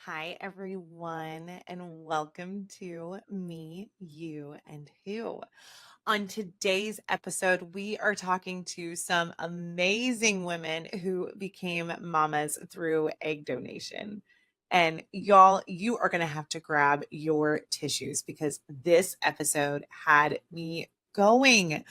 Hi, everyone, and welcome to Me, You, and Who. On today's episode, we are talking to some amazing women who became mamas through egg donation. And y'all, you are going to have to grab your tissues because this episode had me going.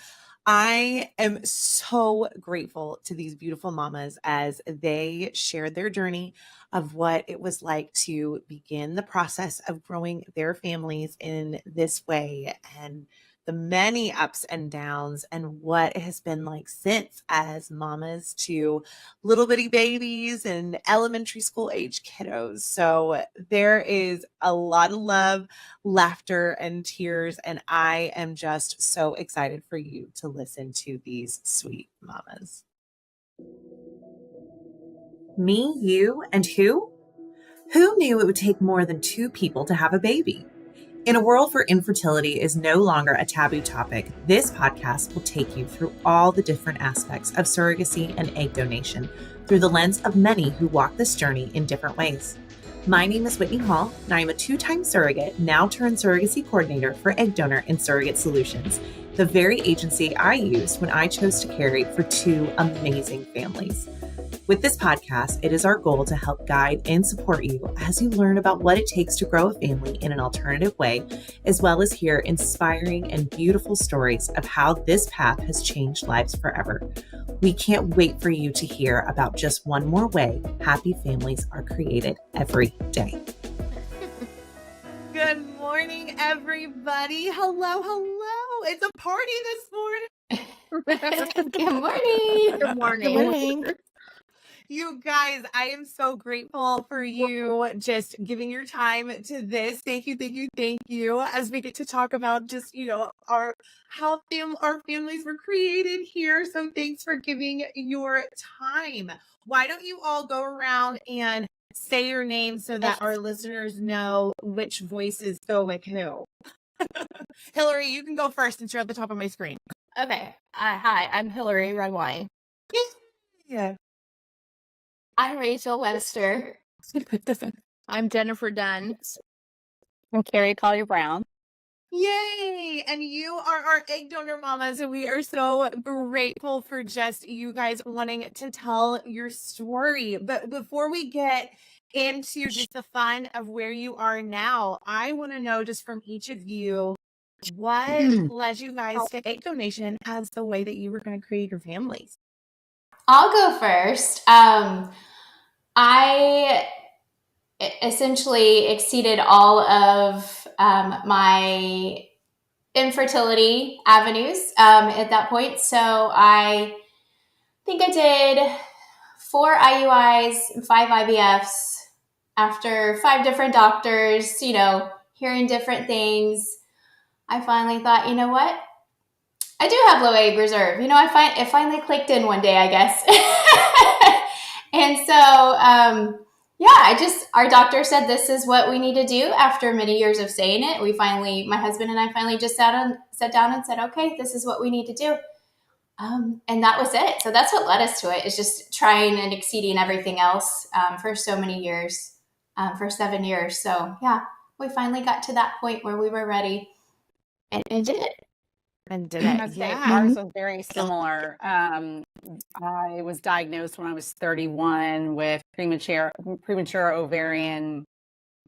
I am so grateful to these beautiful mamas as they shared their journey of what it was like to begin the process of growing their families in this way and the many ups and downs and what it has been like since as mamas to little bitty babies and elementary school age kiddos. So there is a lot of love, laughter, and tears. And I am just so excited for you to listen to these sweet mamas. Me, you, and who? Who knew it would take more than two people to have a baby? In a world where infertility is no longer a taboo topic, this podcast will take you through all the different aspects of surrogacy and egg donation through the lens of many who walk this journey in different ways. My name is Whitney Hall, and I am a two-time surrogate, now turned surrogacy coordinator for Egg Donor Surrogate Solutions, the very agency I used when I chose to carry for two amazing families. With this podcast, it is our goal to help guide and support you as you learn about what it takes to grow a family in an alternative way, as well as hear inspiring and beautiful stories of how this path has changed lives forever. We can't wait for you to hear about just one more way happy families are created every day. Good morning, everybody. Hello, hello. It's a party this morning. Good morning. Good morning. Good morning. You guys, I am so grateful for you just giving your time to this. Thank you, thank you, thank you. As we get to talk about just, our families were created here. So thanks for giving your time. Why don't you all go around and say your name so that our listeners know which voices go with who? Hillary, you can go first since you're at the top of my screen. Okay. Hi, I'm Hillary Redwine. Yeah. I'm Rachel Webster. I'm Jennifer Dunn. I'm Carrie Collier-Brown. Yay! And you are our egg donor mamas, and we are so grateful for just you guys wanting to tell your story. But before we get into just the fun of where you are now, I want to know just from each of you what led you guys to egg donation as the way that you were going to create your families. I'll go first. I essentially exceeded all of my infertility avenues at that point. So I think I did 4 IUIs, 5 IVFs after 5 different doctors, hearing different things. I finally thought, you know what? I do have low egg reserve. It finally clicked in one day, I guess. And so, our doctor said this is what we need to do after many years of saying it. My husband and I finally just sat down and said, okay, this is what we need to do. And that was it. So that's what led us to it, is just trying and exceeding everything else for so many years, for 7 years. So yeah, we finally got to that point where we were ready and did it. And did it? I'd say ours was very similar. I was diagnosed when I was 31 with premature ovarian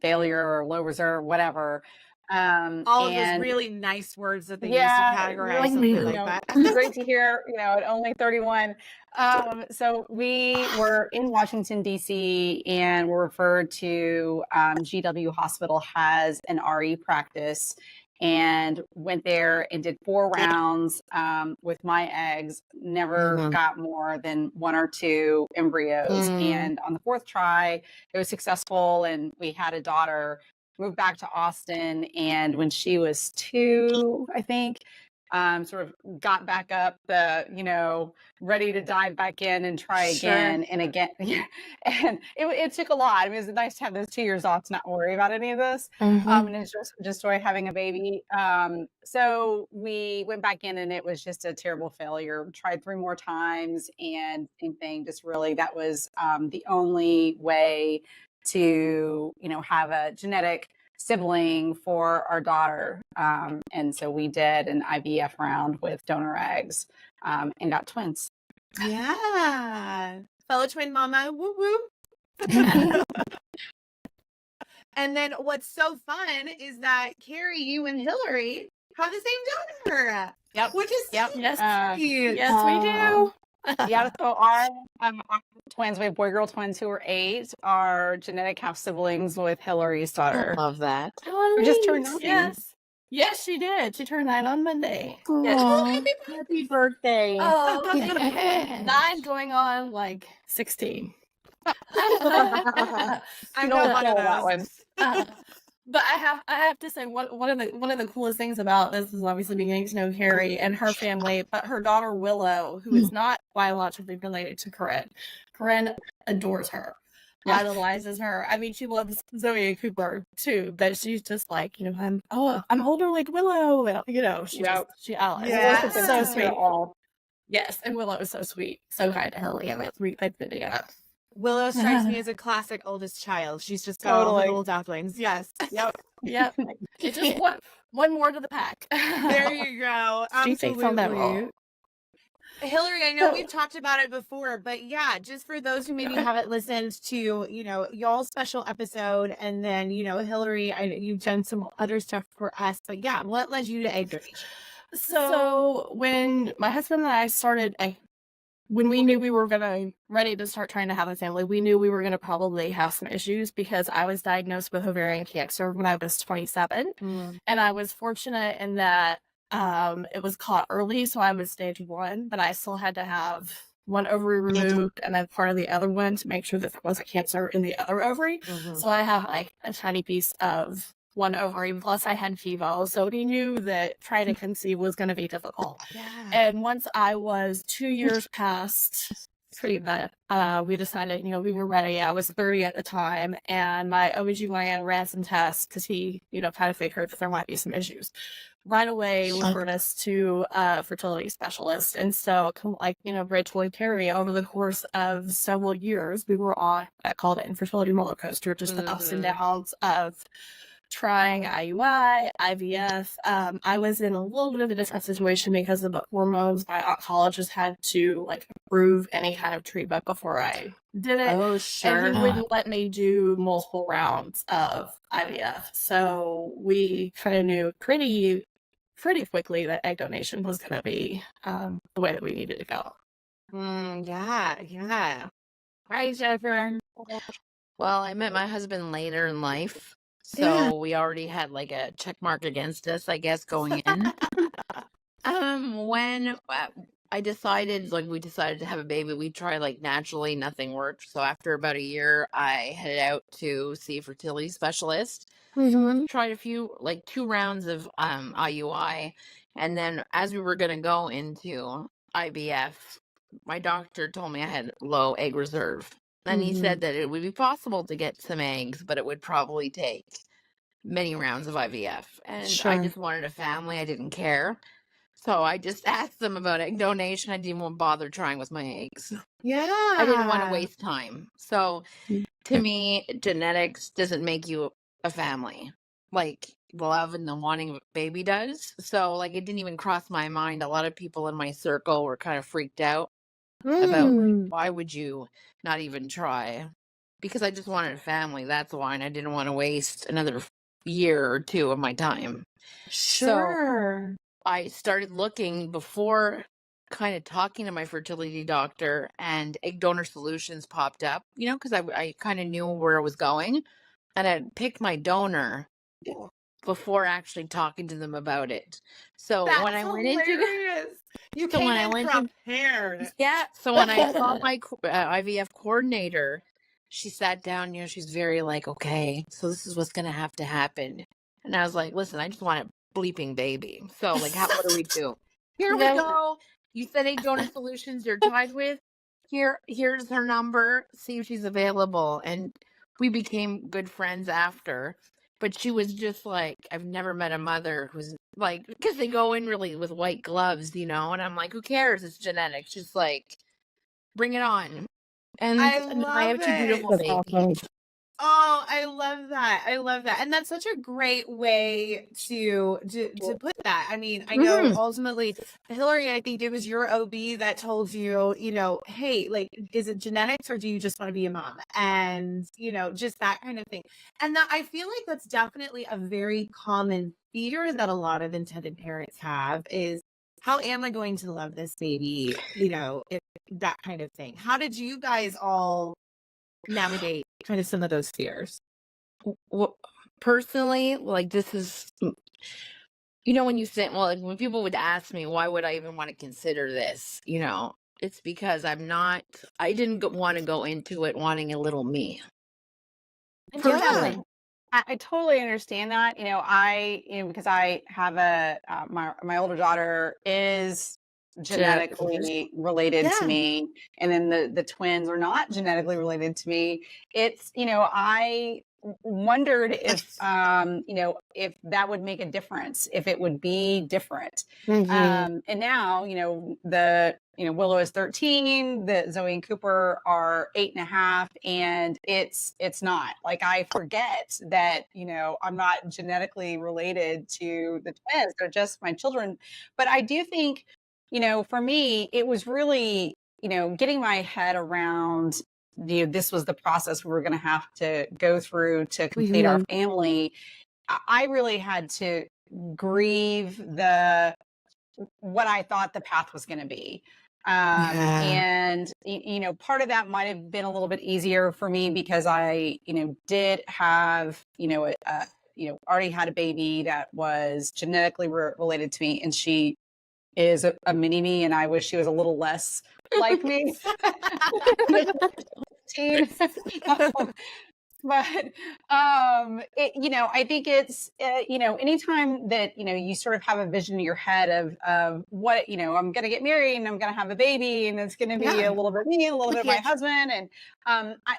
failure or low reserve, whatever. All of those really nice words that they used to categorize something like that. Great to hear, at only 31. So we were in Washington, D.C., and were referred to GW Hospital has an RE practice, and went there and did 4 rounds with my eggs, never got more than 1 or 2 embryos. And on the 4th try, it was successful, and we had a daughter. Moved back to Austin, and when she was 2, I think, sort of got back up ready to dive back in and try again and again. And it took a lot. I mean, it was nice to have those 2 years off to not worry about any of this. And it's just joy having a baby. So we went back in, and it was just a terrible failure. Tried 3 more times, and same thing. Just really, that was the only way to, have a genetic sibling for our daughter. And so we did an IVF round with donor eggs, and got twins. Yeah. Fellow twin mama. Woo woo. And then what's so fun is that Carrie, you and Hillary have the same donor. Yep. Which is Yep. Yes. cute. Yes, we do. Yeah, so our twins, we have boy-girl twins who are 8, are genetic half siblings with Hillary's daughter. Love that. Who just turned 9. Yes. Yes, she did. She turned 9 on Monday. Yes. Aw, happy birthday. Oh, 9 going on like 16. I know one of that those. one. But I have to say one of the coolest things about this is obviously beginning to know Carrie and her family, but her daughter Willow, who is not biologically related to Corinne. Corinne adores her, idolizes her. I mean, she loves Zoe and Cooper too, but she's just like, I'm older like Willow. She idolizes. Yeah. Her. So sweet. Yes, and Willow is so sweet, so kind to Hillary. I mean, they've been together. Willow strikes me as a classic oldest child. She's just got all the little ducklings. Yes. Yep. It's just one more to the pack. There you go. She takes on that role. Hillary, I know we've talked about it before, but yeah, just for those who maybe haven't listened to, y'all's special episode, and then, Hillary, you've done some other stuff for us, but yeah, what led you to egg donation? So when my husband and I started, when we knew we were ready to start trying to have a family, we knew we were going to probably have some issues because I was diagnosed with ovarian cancer when I was 27. And I was fortunate in that it was caught early, so I was stage 1, but I still had to have one ovary removed and then part of the other one to make sure that there wasn't cancer in the other ovary. So I have like a tiny piece of one ovary, plus I had FIVO, so he knew that trying to conceive was going to be difficult. And once I was 2 years past treatment, we decided, we were ready. I was 30 at the time, and my OBGYN ran some tests because he, kind of figured that there might be some issues. Right away, referred us to a fertility specialist. And so, like, Rachel and Carrie, over the course of several years, we were on, I called it infertility roller coaster, just the ups and downs of trying IUI, IVF. I was in a little bit of a different situation because of the hormones. My oncologist had to approve any kind of treatment before I did it. Oh, sure. And he wouldn't let me do multiple rounds of IVF. So we kind of knew pretty quickly that egg donation was going to be the way that we needed to go. Yeah. Right, Jennifer. Well, I met my husband later in life, so we already had a check mark against us, I guess, going in. When we decided to have a baby, we tried naturally, nothing worked. So after about a year, I headed out to see a fertility specialist. Tried a few 2 rounds of IUI, and then as we were going to go into IVF, my doctor told me I had low egg reserve. And he said that it would be possible to get some eggs, but it would probably take many rounds of IVF. And I just wanted a family. I didn't care. So I just asked them about egg donation. I didn't want to bother trying with my eggs. Yeah. I didn't want to waste time. So to me, genetics doesn't make you a family. Like the love and the wanting of a baby does. So it didn't even cross my mind. A lot of people in my circle were kind of freaked out about why would you not even try? Because I just wanted a family. That's why. And I didn't want to waste another year or 2 of my time. Sure. So I started looking before kind of talking to my fertility doctor, and Egg Donor Solutions popped up, because I kind of knew where it was going. And I picked my donor before actually talking to them about it. So when I went into you came in prepared. Yeah. So when I saw my IVF coordinator, she sat down, she's very okay, so this is what's going to have to happen. And I was like, listen, I just want a bleeping baby. So what do we do? Here we go. You said Egg Donor Solutions you're tied with. Here's her number. See if she's available. And we became good friends after. But she was just I've never met a mother who's because they go in really with white gloves, and I'm like, who cares? It's genetics. Just bring it on. And I I have 2 beautiful babies. Oh, I love that. I love that. And that's such a great way to put that. I mean, I know Mhm. ultimately, Hillary, I think it was your OB that told you, hey, like, is it genetics or do you just want to be a mom? And, just that kind of thing. And that I feel like that's definitely a very common fear that a lot of intended parents have is how am I going to love this baby? If that kind of thing. How did you guys all navigate kind of some of those fears? Well, personally, like this is, when you say, well, like, when people would ask me, why would I even want to consider this? It's because I didn't want to go into it wanting a little me. Yeah. Personally. I totally understand that. Because I have my older daughter is Genetically. genetically related to Yeah. me, and then the twins are not genetically related to me. I wondered if that would make a difference, if it would be different. And now, Willow is 13, the Zoe and Cooper are 8.5, and it's not like I forget that, I'm not genetically related to the twins. They're just my children. But I do think, for me, it was really, getting my head around, this was the process we were going to have to go through to complete our family. I really had to grieve what I thought the path was going to be. Yeah. And, part of that might have been a little bit easier for me because I, did have, already had a baby that was genetically related to me, and she is a mini me, and I wish she was a little less like me. But I think it's anytime that you sort of have a vision in your head of what I'm going to get married and I'm going to have a baby and it's going to be Yeah. a little bit me, a little bit my Yes. husband, and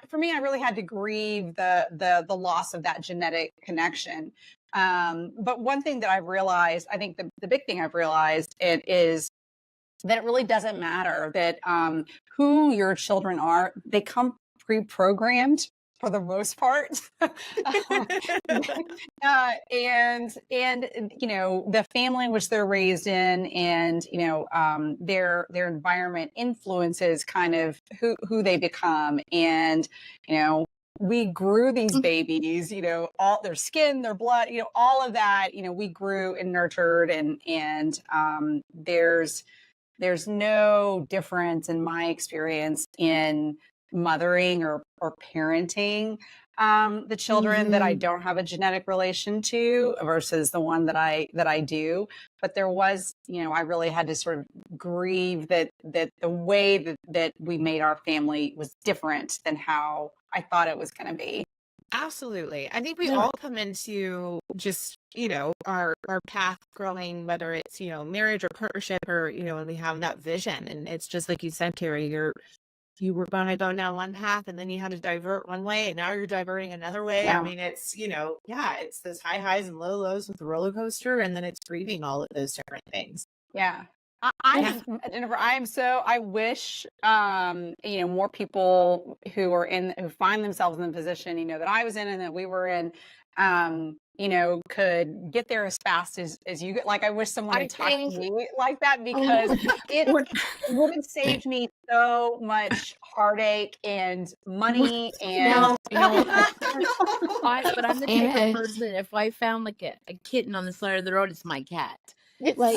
for me, I really had to grieve the loss of that genetic connection. But one thing that I've realized, I think the big thing I've realized, is that it really doesn't matter that who your children are. They come pre-programmed for the most part. And the family in which they're raised in, and their environment influences kind of who they become. And we grew these babies, all their skin, their blood, all of that, we grew and nurtured, and there's no difference in my experience in mothering or parenting the children that I don't have a genetic relation to versus the one that I do. But there was, I really had to sort of grieve that the way that we made our family was different than how I thought it was going to be. Absolutely. I think we Yeah. all come into just, our path growing, whether it's, marriage or partnership or, and we have that vision. And it's just like you said, Terry, you were going to go down one path and then you had to divert one way and now you're diverting another way. I Yeah. mean, it's, it's those high highs and low lows with the roller coaster, and then it's grieving all of those different things. Yeah. Yeah. Jennifer, I wish, more people who find themselves in the position, that I was in and that we were in, could get there as fast as you get. Like, I wish someone had talked to me like that, because it would have saved me so much heartache and money and But I'm the type of person, if I found like a kitten on the side of the road, it's my cat. Like,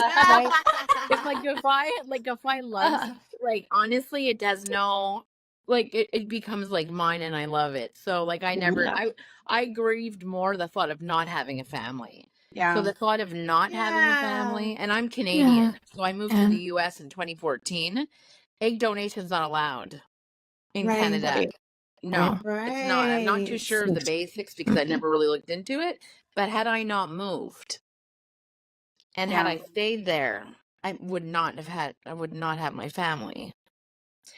if I love, like, honestly, it does no, like, it becomes like mine and I love it. So like I grieved more the thought of not having a family. So yeah. the thought of not having a Yeah. family, and I'm Canadian, so I moved to the US in 2014. Egg donation's not allowed in Right. Canada. No, it's not. I'm not too Right. sure of the basics because I never really looked into it. But had I not moved and had Yeah. I stayed there, I would not have my family.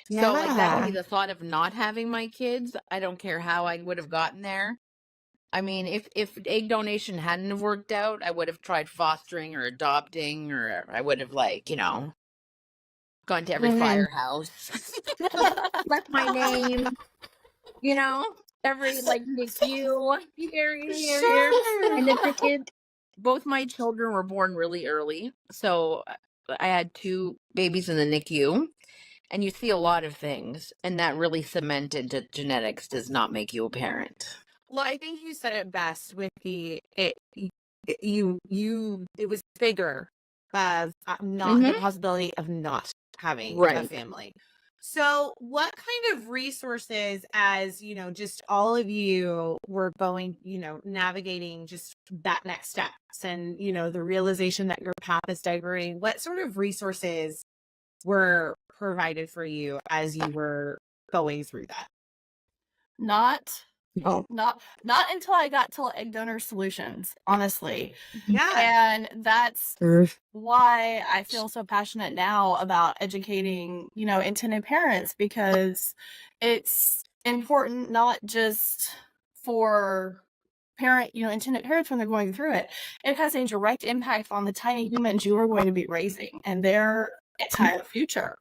So like that would be Yeah. the thought of not having my kids. I don't care how I would have gotten there. I mean, if egg donation hadn't have worked out, I would have tried fostering or adopting, or I would have, like, gone to every firehouse. Left my name, every like NICU here. And the thing Sure. is, both my children were born really early, so I had 2 babies in the NICU, and you see a lot of things, and that really cemented that genetics does not make you a parent. Well, I think you said it best with it was bigger of not the Mhm. possibility of not having a Right. family. So, what kind of resources, as just all of you were going, navigating just that next steps and, the realization that your path is diverting, what sort of resources were provided for you as you were going through that? Not Oh. not until I got to Egg Donor Solutions, honestly. Yeah. And that's why I feel so passionate now about educating, intended parents, because it's important not just for intended parents when they're going through it. It has a direct impact on the tiny humans you are going to be raising and their entire future.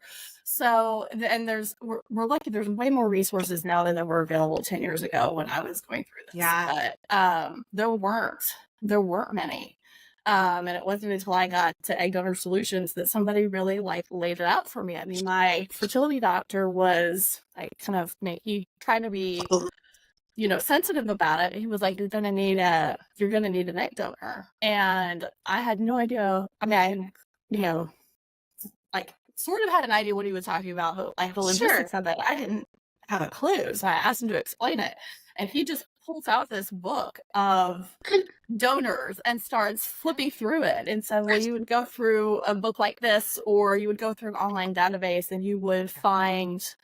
So, and we're lucky there's way more resources now than there were available 10 years ago when I was going through this. Yeah. But there weren't many. And it wasn't until I got to Egg Donor Solutions that somebody really laid it out for me. I mean, my fertility doctor was like he trying to be sensitive about it. He was like, you're gonna need an egg donor. And I had no idea. I mean, like sort of had an idea what he was talking about, but like the logistics of it, I didn't have a clue. So I asked him to explain it. And he just pulls out this book of donors and starts flipping through it. And so you would go through a book like this, or you would go through an online database and you would find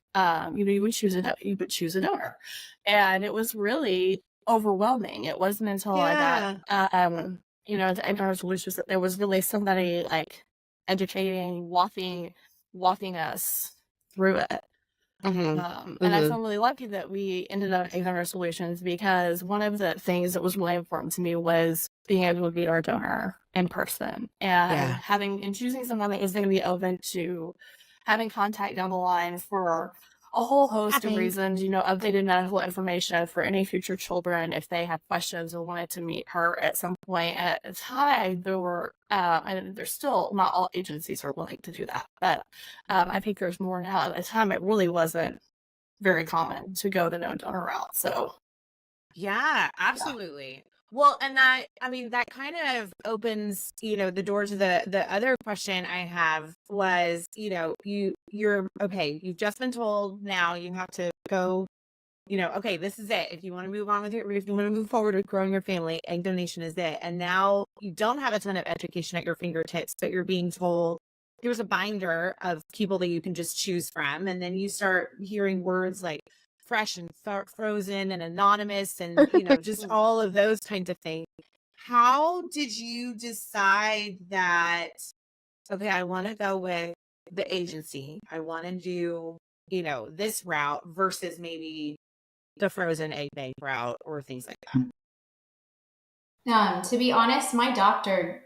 you would choose a donor. And it was really overwhelming. It wasn't until I got to Egg Donor Solutions that there was really somebody like educating, walking us through it. And I feel really lucky that we ended up at Egg Donor Solutions, because one of the things that was really important to me was being able to meet our donor in person and choosing someone that is going to be open to having contact down the line for a whole host of reasons, updated medical information for any future children if they have questions or wanted to meet her at some point. At the time, there were, and there's still, not all agencies are willing to do that, but I think there's more now. At the time, it really wasn't very common to go the no donor route. So, Yeah, absolutely. Well, and that, I mean, that kind of opens, the door to the other question I have was, you're okay, you've just been told now you have to go, okay, this is it. If you want to move on with if you want to move forward with growing your family, egg donation is it. And now you don't have a ton of education at your fingertips, but you're being told here's a binder of people that you can just choose from. And then you start hearing words like fresh and frozen and anonymous and, just all of those kinds of things. How did you decide that, okay, I want to go with the agency. I want to do, this route versus maybe the frozen egg bank route or things like that? To be honest, my doctor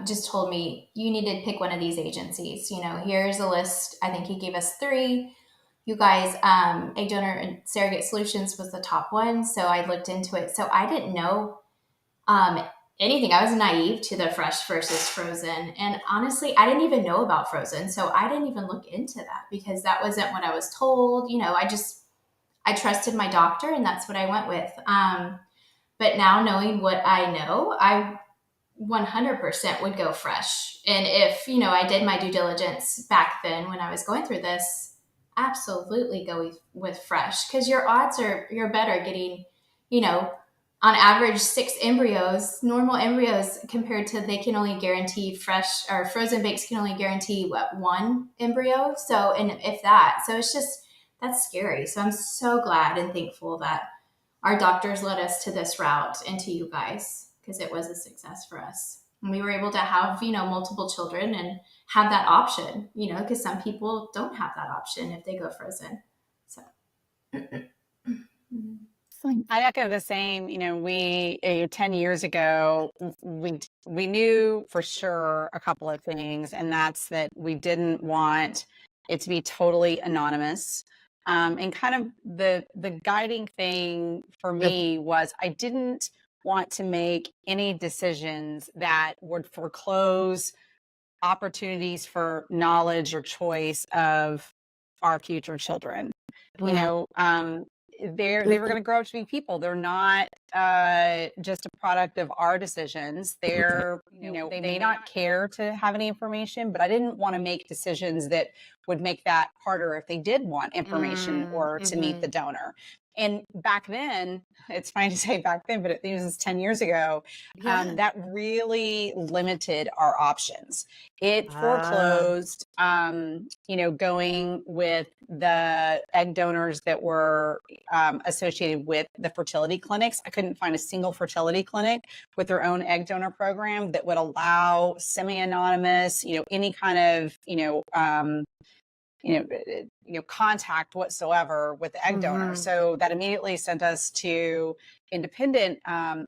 just told me you need to pick one of these agencies. Here's a list. I think he gave us 3. You guys, Egg Donor and Surrogate Solutions was the top one. So I looked into it. So I didn't know um, anything. I was naive to the fresh versus frozen. And honestly, I didn't even know about frozen. So I didn't even look into that because that wasn't what I was told. I trusted my doctor and that's what I went with. But now knowing what I know, I 100% would go fresh. And if, I did my due diligence back then when I was going through this, absolutely go with fresh, because you're better getting, on average 6 embryos, normal embryos, compared to they can only guarantee fresh, or frozen bakes can only guarantee 1 embryo. So, and if that, so it's just, that's scary. So I'm so glad and thankful that our doctors led us to this route and to you guys, because it was a success for us. And we were able to have, multiple children and have that option, because some people don't have that option if they go frozen. So. I echo the same. We 10 years ago, we knew for sure a couple of things, and that's that we didn't want it to be totally anonymous. And kind of the guiding thing for me was I didn't want to make any decisions that would foreclose opportunities for knowledge or choice of our future children. You know, they were going to grow up to be people. They're not just a product of our decisions. They're, they may not care to have any information, but I didn't want to make decisions that would make that harder if they did want information or to meet the donor. And back then, it's funny to say back then, but it was 10 years ago, that really limited our options. It foreclosed, going with the egg donors that were associated with the fertility clinics. I couldn't find a single fertility clinic with their own egg donor program that would allow semi-anonymous, any kind of, contact whatsoever with the egg donor. So that immediately sent us to independent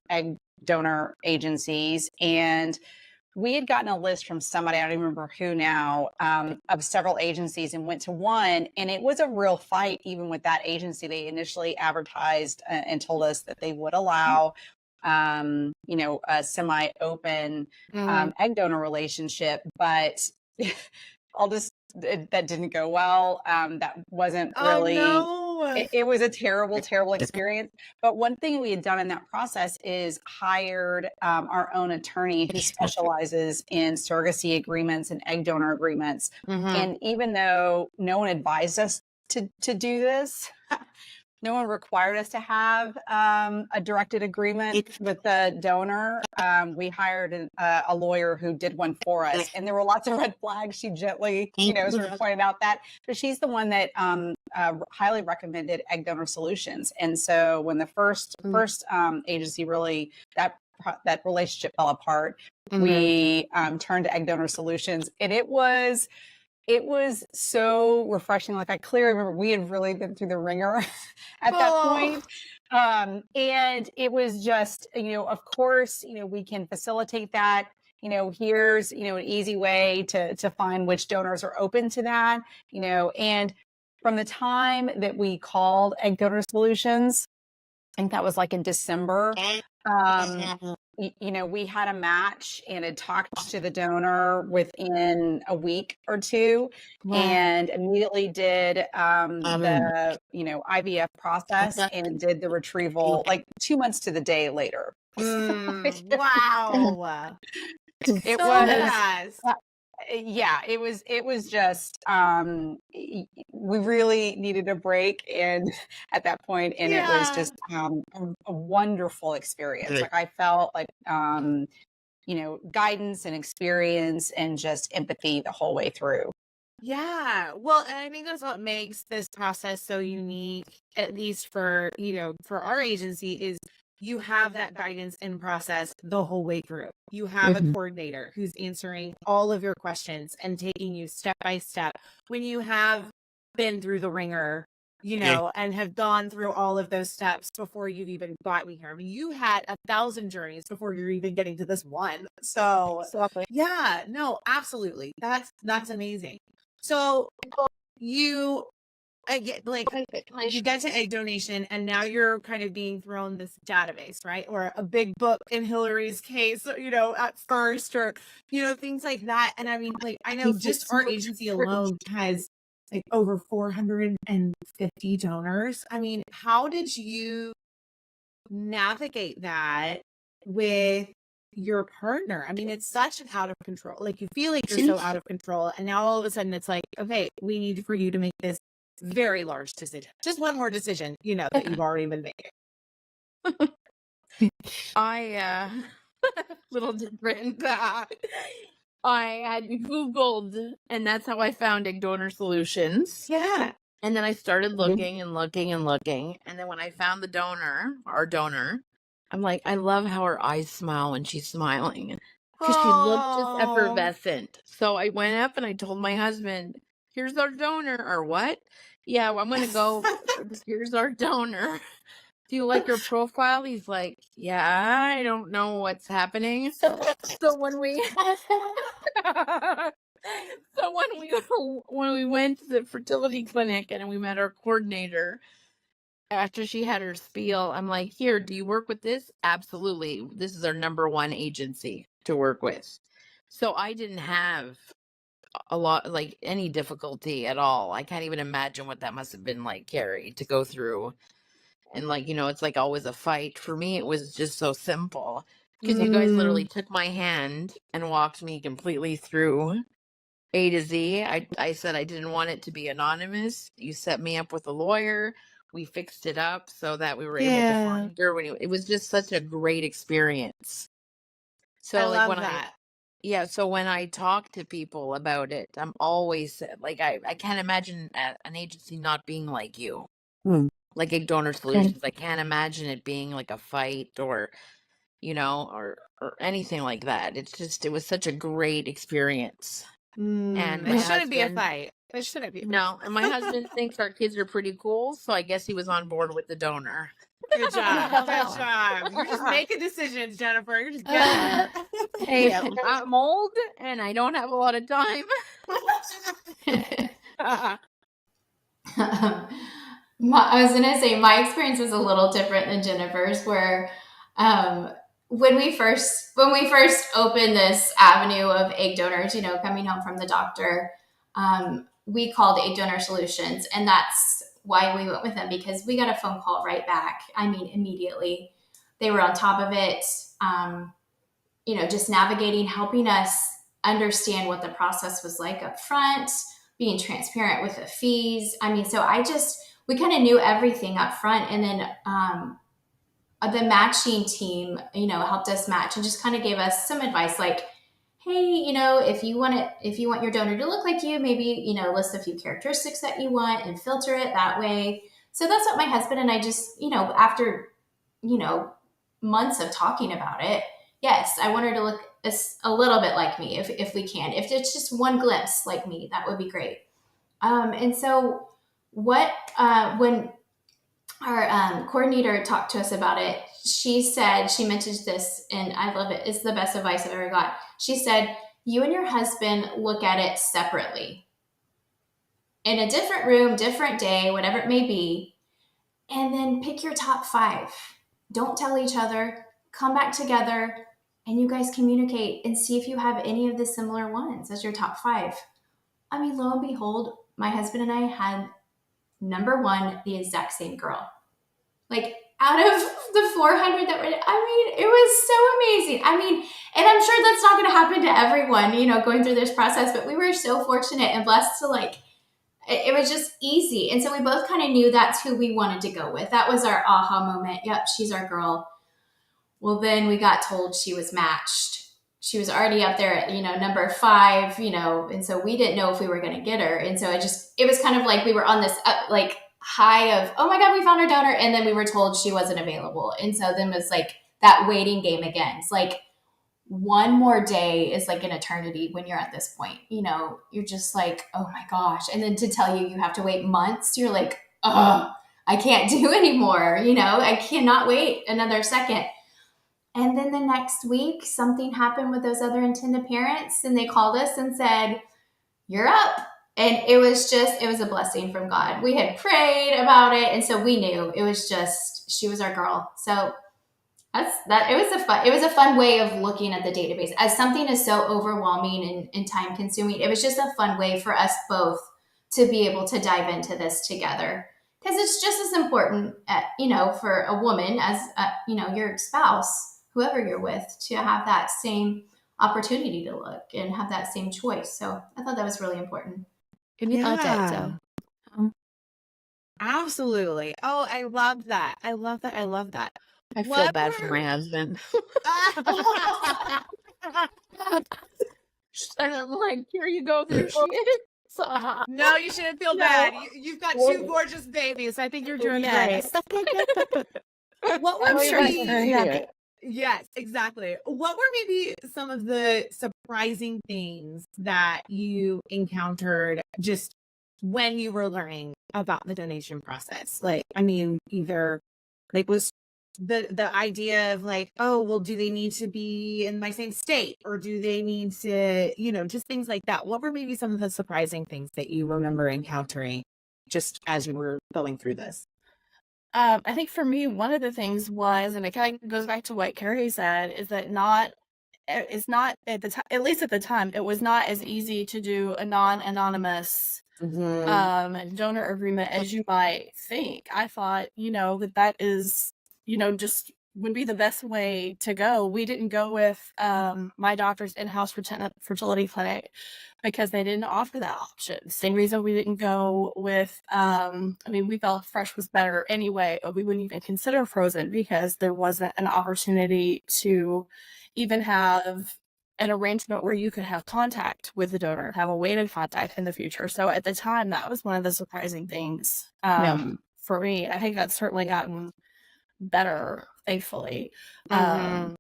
egg donor agencies. And we had gotten a list from somebody, I don't even remember who now, of several agencies, and went to one. And it was a real fight, even with that agency. They initially advertised and told us that they would allow a semi-open egg donor relationship, but that didn't go well. That wasn't really, it was a terrible, terrible experience. But one thing we had done in that process is hired our own attorney who specializes in surrogacy agreements and egg donor agreements. And even though no one advised us to do this, no one required us to have a directed agreement with the donor. We hired a lawyer who did one for us, and there were lots of red flags. She gently, sort of pointed out that, but she's the one that highly recommended Egg Donor Solutions. And so when the first agency really that relationship fell apart, we turned to Egg Donor Solutions, and it was so refreshing. Like, I clearly remember we had really been through the ringer at that point. And it was just, of course, we can facilitate that. Here's, an easy way to find which donors are open to that, and from the time that we called Egg Donor Solutions, I think that was like in December, we had a match and had talked to the donor within a week or two, and immediately did the IVF process and did the retrieval like 2 months to the day later. Wow. It was it was just we really needed a break, and at that point, and it was just a wonderful experience. Like, I felt like guidance and experience and just empathy the whole way through. Yeah. Well, and I think that's what makes this process so unique, at least for our agency, is you have that guidance and process the whole way through. You have a coordinator who's answering all of your questions and taking you step by step. When you have been through the ringer, and have gone through all of those steps before you've even gotten here. I mean, you had 1,000 journeys before you're even getting to this one. So yeah, no, absolutely. That's amazing. So you get you get to egg donation, and now you're kind of being thrown this database, right? Or a big book in Hillary's case, at first, or things like that. And I mean, I know just our agency alone has over 450 donors. I mean, how did you navigate that with your partner? I mean, it's such an out of control. You feel like you're so out of control, and now all of a sudden it's like, okay, we need for you to make this very large decision. Just one more decision, that you've already been making. I little different. I had Googled, and that's how I found Egg Donor Solutions. Yeah. And then I started looking and looking and looking. And then when I found our donor, I'm like, I love how her eyes smile when she's smiling, because she looked just effervescent. So I went up and I told my husband, here's our donor. Or what? Yeah, well, I'm going to go. Here's our donor. Do you like your profile? He's like, yeah, I don't know what's happening. So when we So when we went to the fertility clinic and we met our coordinator, after she had her spiel, I'm like, here, do you work with this? Absolutely. This is our number one agency to work with. So I didn't have a lot, like any difficulty at all. I can't even imagine what that must have been like, Carrie, to go through. And like, it's like always a fight. For me, it was just so simple because you guys literally took my hand and walked me completely through A to Z. I said I didn't want it to be anonymous. You set me up with a lawyer. We fixed it up so that we were able to Yeah. find her. It was just such a great experience. I So like love when that. so when I talk to people about it, I'm always like, I can't imagine an agency not being like you, like Egg Donor Solutions. I can't imagine it being like a fight or, or anything like that. It was such a great experience. And my It shouldn't be a husband, fight. It shouldn't be. no, and my husband thinks our kids are pretty cool, so I guess he was on board with the donor. Good job. Good job. You're just making decisions, Jennifer. You're just getting Hey, I'm old and I don't have a lot of time. I was gonna say my experience was a little different than Jennifer's, where when we first opened this avenue of egg donors, coming home from the doctor, we called Egg Donor Solutions, and that's why we went with them, because we got a phone call right back. I mean, immediately. They were on top of it, just navigating, helping us understand what the process was like up front, being transparent with the fees. I mean, so we kind of knew everything up front. And then the matching team, helped us match and just kind of gave us some advice like, hey, if you want your donor to look like you, maybe, list a few characteristics that you want and filter it that way. So that's what my husband and I just, after, months of talking about it, yes, I want her to look a little bit like me if we can. If it's just one glimpse like me, that would be great. And so when our coordinator talked to us about it, she mentioned this, and I love it. It's the best advice I've ever got. She said, you and your husband look at it separately in a different room, different day, whatever it may be, and then pick your top 5. Don't tell each other, come back together, and you guys communicate and see if you have any of the similar ones as your top 5. I mean, lo and behold, my husband and I had number 1, the exact same girl. Like, out of the 400 that were, it was so amazing. And I'm sure that's not going to happen to everyone, going through this process, but we were so fortunate and blessed to it was just easy. And so we both kind of knew that's who we wanted to go with. That was our aha moment. Yep, she's our girl. Well, then we got told she was matched. She was already up there at, number 5, and so we didn't know if we were going to get her. And so it was kind of like we were on this high of, oh my God, we found our donor. And then we were told she wasn't available. And so then it was like that waiting game again. It's like one more day is like an eternity when you're at this point. You're just like, oh my gosh. And then to tell you have to wait months, you're like, oh, I can't do anymore. I cannot wait another second. And then the next week, something happened with those other intended parents, and they called us and said, you're up. And it was a blessing from God. We had prayed about it, and so we knew it was just, she was our girl. So it was a fun way of looking at the database. As something is so overwhelming and time consuming, it was just a fun way for us both to be able to dive into this together. Because it's just as important, for a woman as, your spouse, whoever you're with, to have that same opportunity to look and have that same choice. So I thought that was really important. Yeah. Absolutely. Oh, I love that. I love that. I love that. I feel bad for my husband. And I'm like, here you go, there she is. No, you shouldn't feel bad. You've got 2 gorgeous babies. I think you're doing great. What were maybe? Yes, exactly. What were maybe some of the surprising things that you encountered just when you were learning about the donation process? Either was the idea of like, oh, well, do they need to be in my same state, or do they need to, just things like that? What were maybe some of the surprising things that you remember encountering just as you were going through this? I think for me, one of the things was, and it kind of goes back to what Carrie said, is that it's not at the time, at least at the time, it was not as easy to do a non-anonymous donor agreement as you might think. I thought, that is, just would be the best way to go. We didn't go with my doctor's in-house fertility clinic because they didn't offer that option. Same reason we didn't go with, we felt fresh was better anyway, but we wouldn't even consider frozen because there wasn't an opportunity to even have an arrangement where you could have contact with the donor, have a way to contact in the future. So at the time, that was one of the surprising things for me. I think that's certainly gotten better, thankfully. And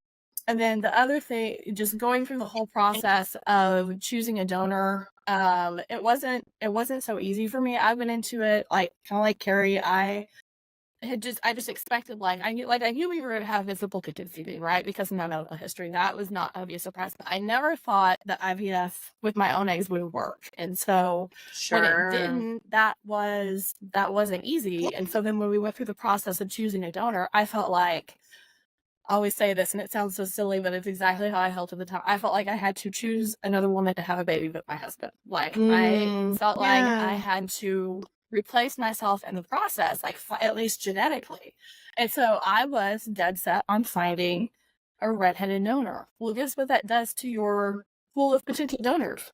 then the other thing, just going through the whole process of choosing a donor, it wasn't so easy for me. I went into it kind of like Carrie. I just expected, I knew we were going to have visible conceiving, right? Because of my medical history, that was not going to be a surprise. But I never thought that IVF with my own eggs would work. And so when it didn't, that wasn't easy. And so then when we went through the process of choosing a donor, I felt like, I always say this, and it sounds so silly, but it's exactly how I felt at the time. I felt like I had to choose another woman to have a baby with my husband. I felt like I had to replace myself in the process, at least genetically. And so I was dead set on finding a redheaded donor. Well, guess what that does to your pool of potential donors?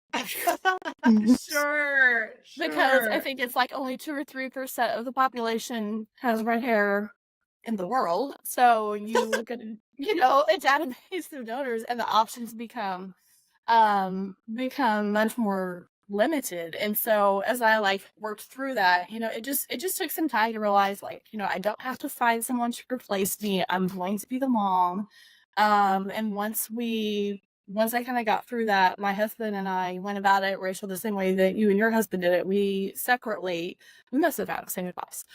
Sure. Because I think it's only 2 or 3% of the population has red hair in the world. So you look at, a database of donors, and the options become much more limited. And so as I worked through that, it just took some time to realize I don't have to find someone to replace me. I'm going to be the mom. And once I kind of got through that, my husband and I went about it, Rachel, the same way that you and your husband did it. We must have had the same advice.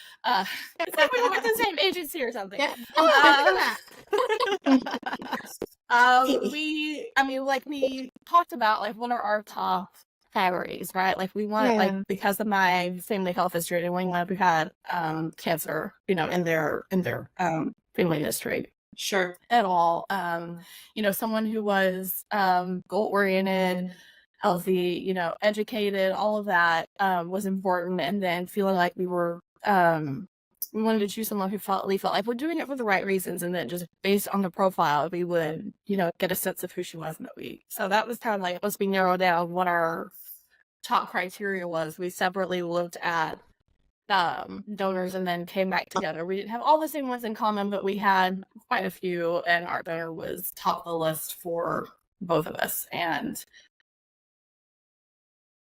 It's like we went to the same agency or something. Yeah. We talked about what are our top priorities, right? We want because of my family health history, and we want to have cancer, in their family history. Sure. At all. Someone who was goal oriented, healthy, educated, all of that was important. And then feeling like we wanted to choose someone who we felt like we're doing it for the right reasons, and then just based on the profile, we would, get a sense of who she was. So that was kind of once we narrowed down what our top criteria was, we separately looked at donors and then came back together. We didn't have all the same ones in common, but we had quite a few, and our donor was top of the list for both of us. And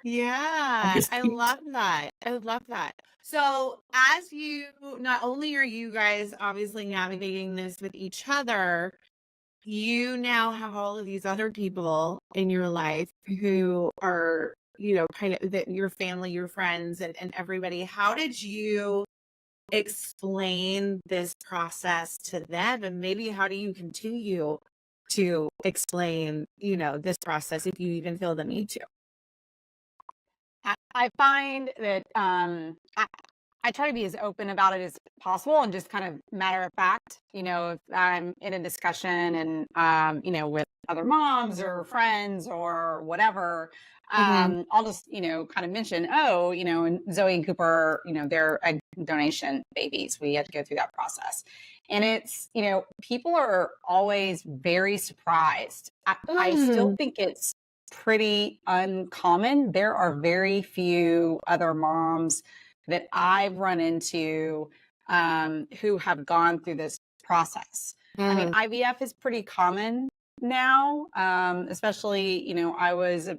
I love that. So as not only are you guys obviously navigating this with each other, you now have all of these other people in your life who are, kind of your family, your friends, and everybody. How did you explain this process to them? And maybe how do you continue to explain, this process if you even feel the need to? I find that I try to be as open about it as possible and just kind of matter of fact, if I'm in a discussion and, with other moms or friends or whatever, I'll just, kind of mention, and Zoe and Cooper, they're egg donation babies. We had to go through that process. And it's, people are always very surprised. I still think it's pretty uncommon. There are very few other moms that I've run into who have gone through this process. I mean, IVF is pretty common now, especially, I was a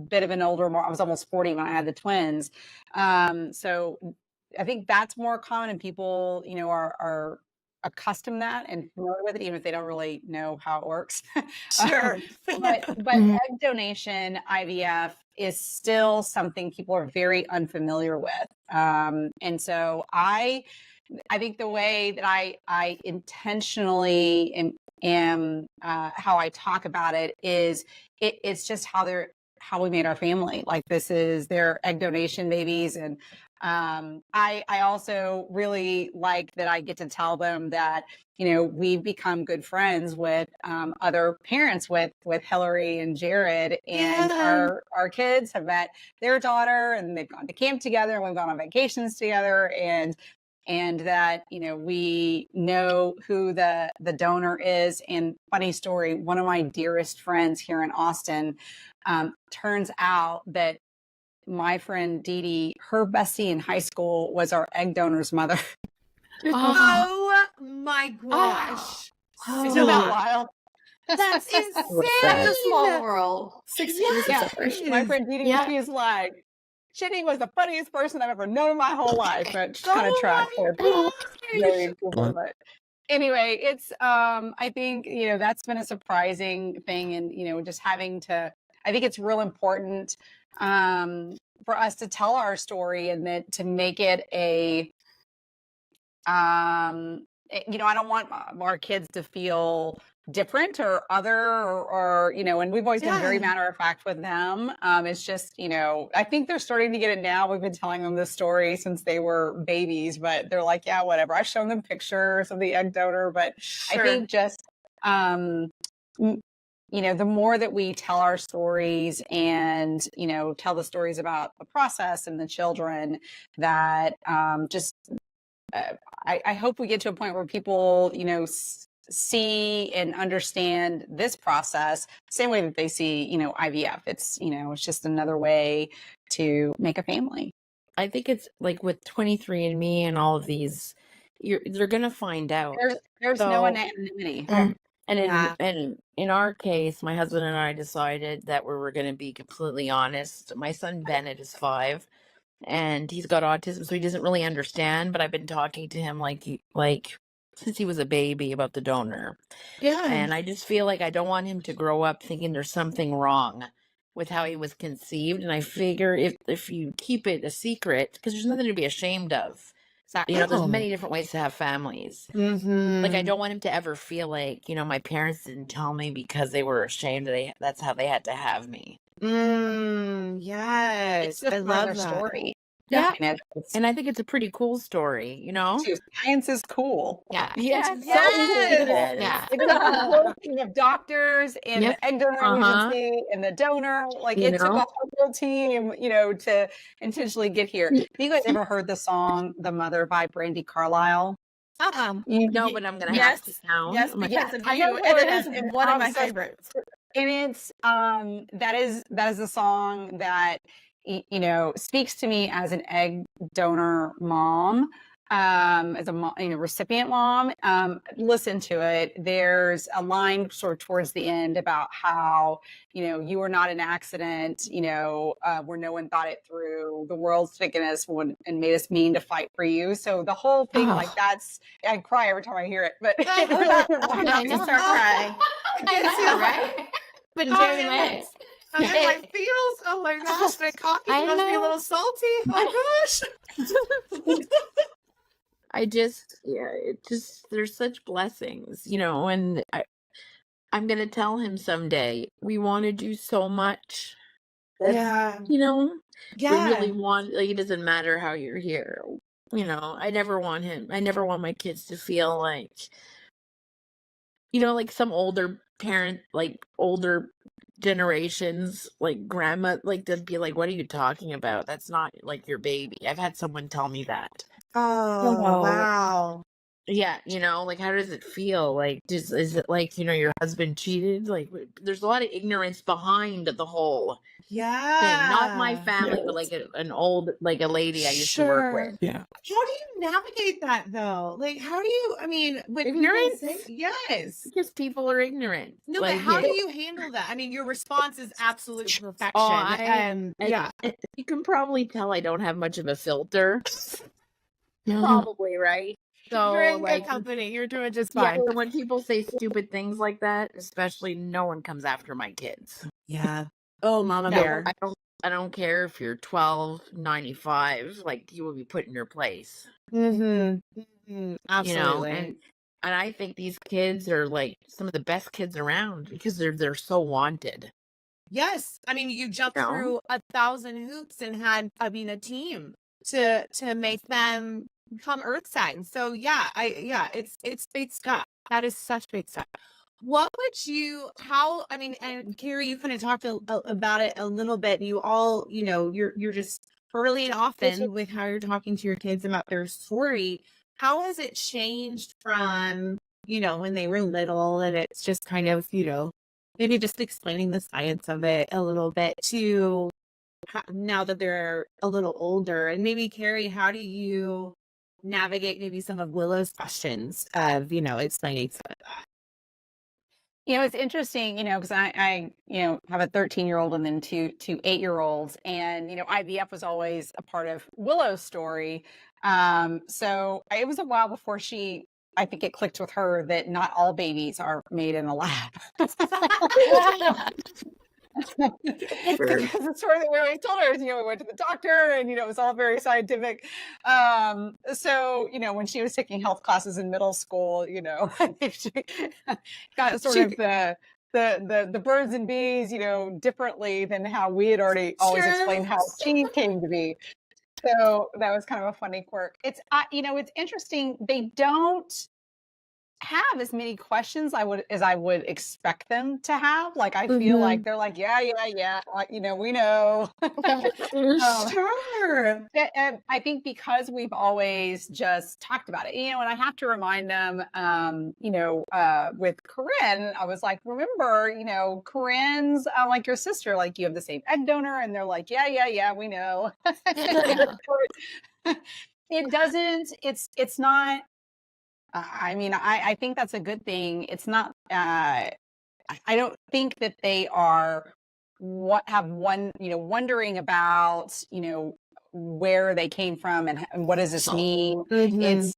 bit of an older mom. I was almost 40 when I had the twins. So I think that's more common, and people, are accustomed to that and familiar with it, even if they don't really know how it works. Sure. But egg donation, IVF, is still something people are very unfamiliar with. And so I think the way that I intentionally am how I talk about it is it's just how we made our family. Like, this is their egg donation babies. And I also really like that I get to tell them that, we've become good friends with other parents, with Hillary and Jared, and our kids have met their daughter, and they've gone to camp together, and we've gone on vacations together, and that, we know who the donor is. And funny story, one of my dearest friends here in Austin, turns out that my friend Dee Dee, her bestie in high school was our egg donor's mother. Oh my gosh. Isn't that wild? That's Such a insane. small world. 6 years Yeah, of separation. my friend Dee Dee, Yeah. she's like, Jenny was the funniest person I've ever known in my whole life. But Oh kind of track my for gosh. really cool. But anyway, it's I think, that's been a surprising thing. And, just having to, I think it's real important for us to tell our story, and that to make it a I don't want our kids to feel different or other, or and we've always been very Yeah. matter of fact with them. It's just, I think they're starting to get it now. We've been telling them this story since they were babies, but they're like, yeah, whatever. I've shown them pictures of the egg donor, but I think just the more that we tell our stories, and tell the stories about the process and the children, that just I hope we get to a point where people, see and understand this process the same way that they see, IVF. It's, it's just another way to make a family. I think it's like with 23andMe and all of these, they're gonna find out. There's no So- anonymity. And Yeah. in our case, my husband and I decided that we were going to be completely honest. My son Bennett is 5, and he's got autism, so he doesn't really understand. But I've been talking to him like since he was a baby about the donor, Yeah. and I just feel like I don't want him to grow up thinking there's something wrong with how he was conceived. And I figure if you keep it a secret, because there's nothing to be ashamed of. There's many different ways to have families. Mm-hmm. Like, I don't want him to ever feel like, my parents didn't tell me because they were ashamed that's how they had to have me. Yes. It's just I part of love their that. story. Yeah. And And I think it's a pretty cool story, science is cool. Yeah. Yeah. Yes. Yeah. It's a team of doctors and Yep. the egg donor agency and the donor. Like, it took a whole team, to intentionally get here. Have you guys ever heard the song "The Mother" by Brandy Carlisle? No, but I'm gonna have to now. Yes, I'm like, because of I you. know And it it is, is and one of my so- favorites. And it's that is a song that speaks to me as an egg donor mom, as a mom, recipient mom. Listen to it. There's a line sort of towards the end about how you are not an accident, where no one thought it through. The world's taken us and made us mean to fight for you. So the whole thing, like, I cry every time I hear it, but it really I'm about to start crying. I know, right? But very much. I'm in my feels. Oh my gosh, my coffee I must be a know. little salty. Oh my gosh. there's such blessings, and I'm gonna tell him someday we want to do so much. Yeah. We Yeah. really want, like, it doesn't matter how you're here. I never want my kids to feel like, like some older parent, like older generations, like grandma, like, they'd be like, what are you talking about? That's not like your baby. I've had someone tell me that. Oh, wow. Yeah, like, how does it feel? Like, is it like, your husband cheated? Like, there's a lot of ignorance behind the whole Yeah. thing. Not my family, but like an old, like a lady I used to work with. Yeah. How do you navigate that though? Like, how do you, I mean, when people Ignorance? say, yes. Because people are ignorant. No, Like, but how do you handle that? I mean, your response is absolute perfection. I- yeah. You can probably tell I don't have much of a filter. No. Probably, right? So, You're in like, good company. You're doing just yeah, fine. so when people say stupid things like that, especially, no one comes after my kids. Yeah. Oh, Mama No, Bear. I don't I don't care if you're 12, 95, like you will be put in your place, you know, Absolutely. and I think these kids are like some of the best kids around because they're so wanted. Yes. I mean, you jumped You know? through 1,000 hoops and had, I mean, a team to make them become earth signs. So yeah, it's big stuff. That is such big stuff. What would you, how, I mean, and Carrie, you kind of talked about it a little bit. You all, you're just early and often with how you're talking to your kids about their story. How has it changed from, when they were little and it's just kind of, maybe just explaining the science of it a little bit to now that they're a little older? And maybe Carrie, how do you navigate maybe some of Willow's questions of, explaining some of that? It's interesting, because I have a 13-year-old and then two 8-year-olds, and IVF was always a part of Willow's story. So it was a while before I think it clicked with her that not all babies are made in a lab. Sure. Because the story that we always told her is, we went to the doctor and, it was all very scientific. So, when she was taking health classes in middle school, I think she got sort of the birds and bees, differently than how we had already always explained how she came to be. So that was kind of a funny quirk. It's, it's interesting. They don't have as many questions as I would expect them to have. Like, I feel like they're like, yeah, we know. Sure. And I think because we've always just talked about it, and I have to remind them, with Corinne, I was like, remember, Corinne's like your sister, like you have the same egg donor, and they're like, yeah, we know. It doesn't. It's not. I mean, I think that's a good thing. It's not. I don't think that they are wondering about where they came from and what does this mean. It's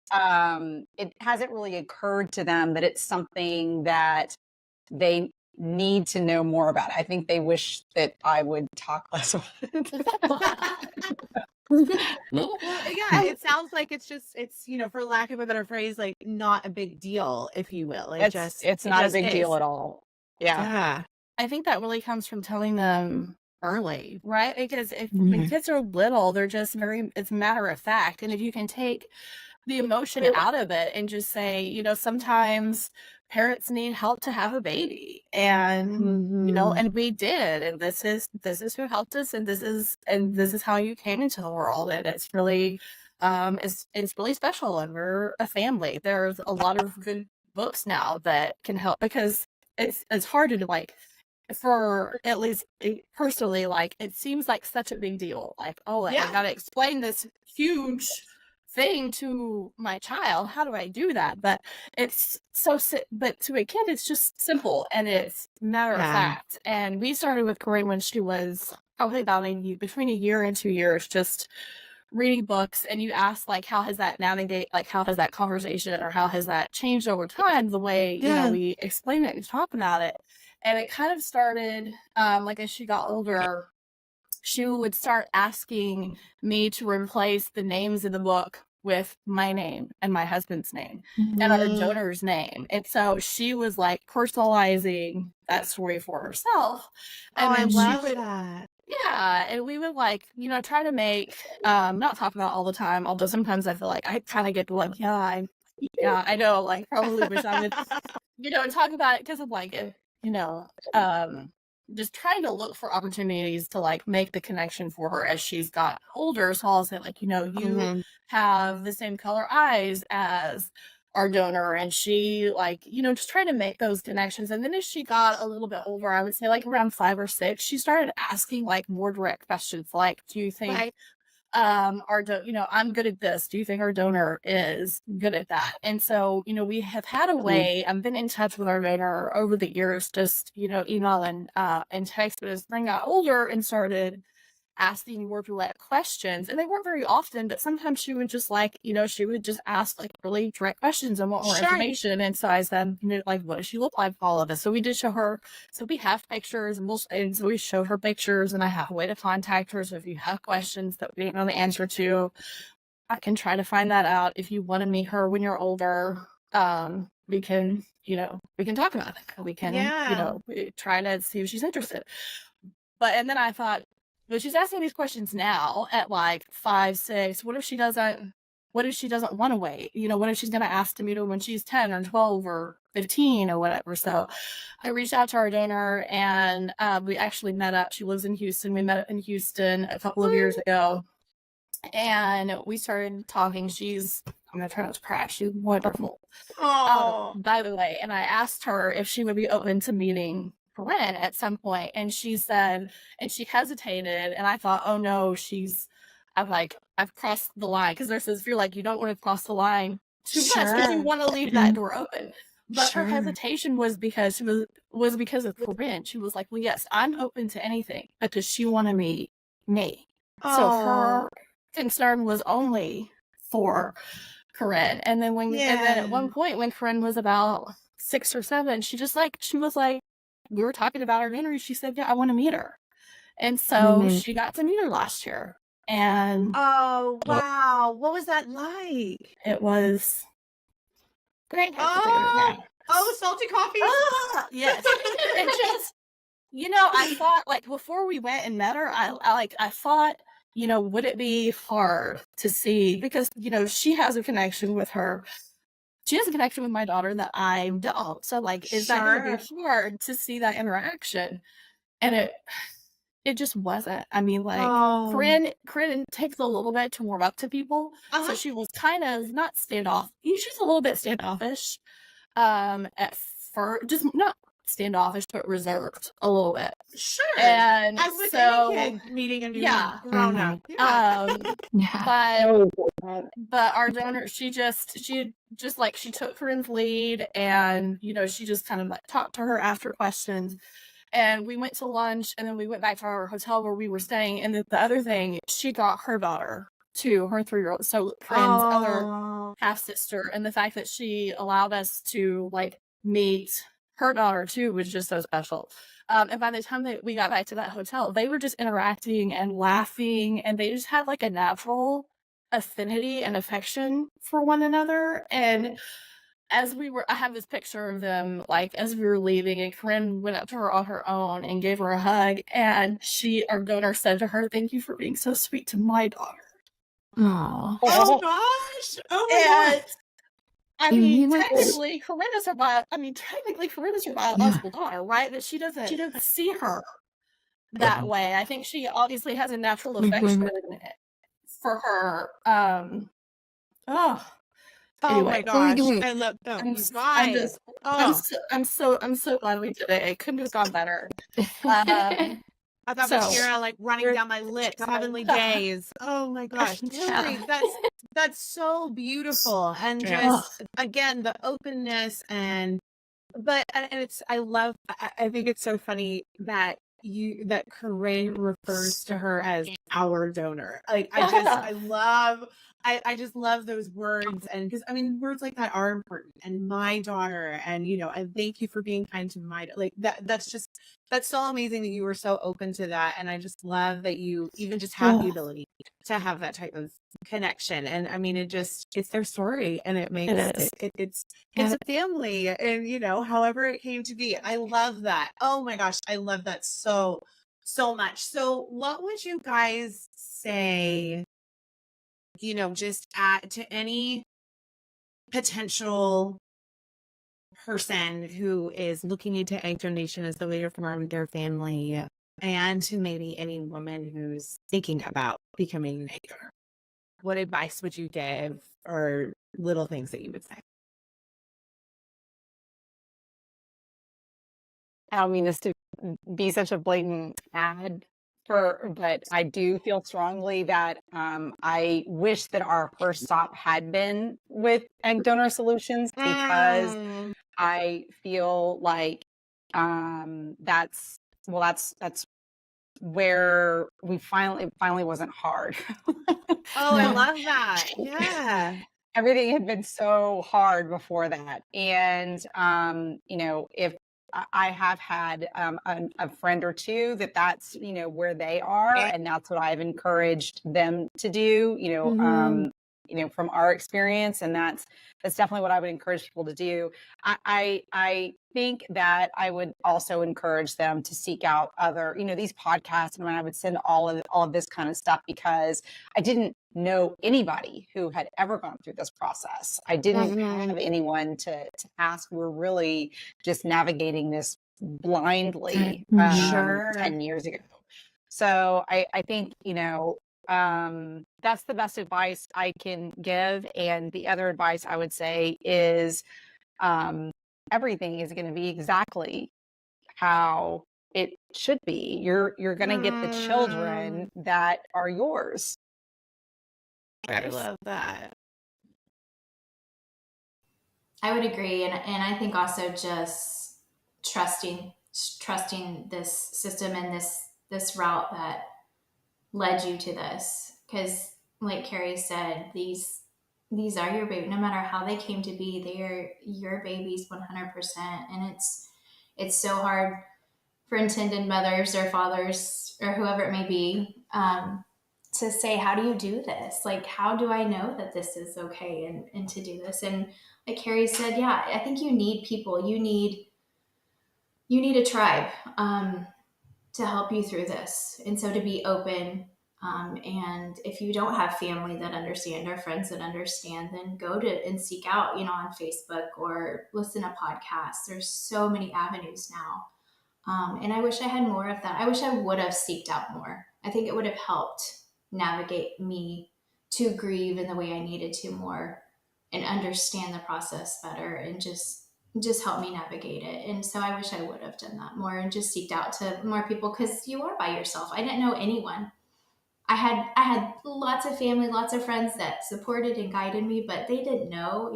it hasn't really occurred to them that it's something that they need to know more about. I think they wish that I would talk less about it. Well, yeah, it sounds like it's for lack of a better phrase, like not a big deal, if you will. It's not a big deal at all. Yeah. Yeah. I think that really comes from telling them early, right? Because when kids are little, they're just it's matter of fact. And if you can take the emotion out of it and just say, sometimes parents need help to have a baby, and and we did, and this is who helped us, and this is how you came into the world, and it's really it's really special, and we're a family. There's a lot of good books now that can help, because it's hard to for at least personally, like it seems like such a big deal, like, oh, I gotta explain this huge thing to my child. How do I do that? But it's but to a kid it's just simple, and it's matter of fact. And we started with Corinne when she was probably about between a year and 2 years, just reading books, and you ask, like, how has that how has that conversation, or how has that changed over time, the way we explain it and talk about it. And it kind of started like as she got older, she would start asking me to replace the names in the book with my name and my husband's name and our donor's name. And so she was like personalizing that story for herself. And then I love that. yeah, and we would try to make not talk about all the time, although sometimes I feel like I kind of get like, I know, like probably wish I would talk about it, because of just trying to look for opportunities to make the connection for her as she's got older. So I'll say you have the same color eyes as our donor, and she just trying to make those connections. And then as she got a little bit older, I would say around 5 or 6, she started asking more direct questions, like, do you think I'm good at this, do you think our donor is good at that? And so we have had a way. I've been in touch with our donor over the years, just email and text. But as Spring got older and started asking more direct questions, and they weren't very often, but sometimes she would just like, she would just ask like really direct questions and want more information. And so I said, like, what does she look like for all of us? So we did show her. So we have pictures, and so we showed her pictures, and I have a way to contact her. So if you have questions that we didn't know the answer to, I can try to find that out. If you want to meet her when you're older, we can, we can talk about it. We can, try to see if she's interested. And then I thought, well, she's asking these questions now at like 5, 6. What if she doesn't want to wait? What if she's going to ask to meet her when she's 10 or 12 or 15 or whatever? So I reached out to our donor, and we actually met up. She lives in Houston. We met up in Houston a couple of years ago, and we started talking. I'm going to try not to cry. She's wonderful. By the way, and I asked her if she would be open to meeting Corinne at some point, and she said, and she hesitated, and I thought, oh no, I've crossed the line, because there's this fear, like, you don't want to cross the line too much because you want to leave that door open. But her hesitation was because because of Corinne. She was like, well, yes, I'm open to anything, because she wanted to meet me. So her concern was only for Corinne. And then and then at one point when Corinne was about 6 or 7, she was like, we were talking about her dinner, and she said, yeah, I want to meet her. And so she got to meet her last year. And oh wow, what was that like? it was great. Salty coffee. Yes. And just, I thought, like, before we went and met her, I thought, would it be hard to see, because she has a connection with her. She has a connection with my daughter that I don't. So, like, is that going to be hard to see that interaction? And it just wasn't. I mean, like, Corinne takes a little bit to warm up to people. So she was kind of not standoff. She's a little bit standoffish. At first, just not standoffish, but reserved a little bit. Sure. And as with so, any kid meeting a new grown up. But our donor, she took Corinne's lead, and she just kind of like talked to her, after questions, and we went to lunch, and then we went back to our hotel where we were staying. And the other thing, she got her daughter too, her 3-year-old, so Corinne's other half sister, and the fact that she allowed us to like meet her daughter too was just so special. And by the time that we got back to that hotel, they were just interacting and laughing, and they just had like a natural affinity and affection for one another. And I have this picture of them, like, as we were leaving, and Corinne went up to her on her own and gave her a hug, and our donor said to her, "Thank you for being so sweet to my daughter." Oh gosh! Oh my gosh! I mean, technically, Corinne is her biological daughter, right? But she doesn't see her that way. I think she obviously has a natural affection for her. my Anyway, gosh! I love I'm so glad we did it. It couldn't have gone better. I thought Shira like running down my lips, heavenly days. Oh my gosh. Truly, that's so beautiful. And just again, the openness and it's I think it's so funny that Corinne refers to her as our donor. Like I just love those words, and because I mean words like that are important, and my daughter, and I thank you for being kind to my that's so amazing that you were so open to that. And I just love that you even just have the ability to have that type of connection. And I mean it's their story, and it makes it's a family, and however it came to be. I love that. Oh my gosh, I love that so much. So what would you guys say, just add to any potential person who is looking into egg donation as the way to form their family, and to maybe any woman who's thinking about becoming an egg donor? What advice would you give, or little things that you would say? I don't mean this to be such a blatant ad, but I do feel strongly that I wish that our first stop had been with Egg Donor Solutions, because I feel like that's where we finally wasn't hard. Oh, I love that. Yeah. Everything had been so hard before that. And, if I have had a friend or two that's, where they are, and that's what I've encouraged them to do, from our experience. And that's definitely what I would encourage people to do. I think that I would also encourage them to seek out other, these podcasts. And I would send all of this kind of stuff, because I didn't know anybody who had ever gone through this process. I didn't have anyone to ask. We were really just navigating this blindly Sure. 10 years ago. So I think, that's the best advice I can give. And the other advice I would say is, everything is going to be exactly how it should be. You're going to get the children that are yours. I love that. I would agree, and I think also just trusting this system and this route that led you to this, because like Carrie said, these are your baby. No matter how they came to be, they are your babies 100%. And it's so hard for intended mothers or fathers or whoever it may be, to say, how do you do this? Like, how do I know that this is okay and to do this? And like Carrie said, yeah, I think you need people. You need a tribe to help you through this. And so to be open, and if you don't have family that understand or friends that understand, then go to and seek out, on Facebook or listen to podcasts. There's so many avenues now. And I wish I had more of that. I wish I would have seeked out more. I think it would have helped navigate me to grieve in the way I needed to more, and understand the process better, and just help me navigate it. And so I wish I would have done that more and just seeked out to more people, because you are by yourself. I didn't know anyone. I had lots of family, lots of friends that supported and guided me, but they didn't know,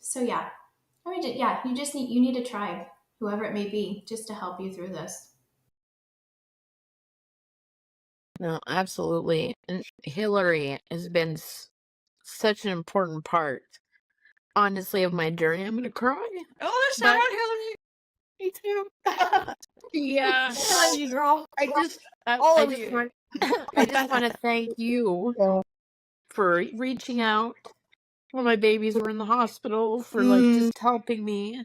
So yeah, you need a tribe, whoever it may be, just to help you through this. No, absolutely. And Hillary has been such an important part, honestly, of my journey. I'm gonna cry. Oh, shout out Hillary. Me too. Yeah. I love you, girl. I just, All I of just you. want, I just want to thank you for reaching out when my babies were in the hospital, for like just helping me.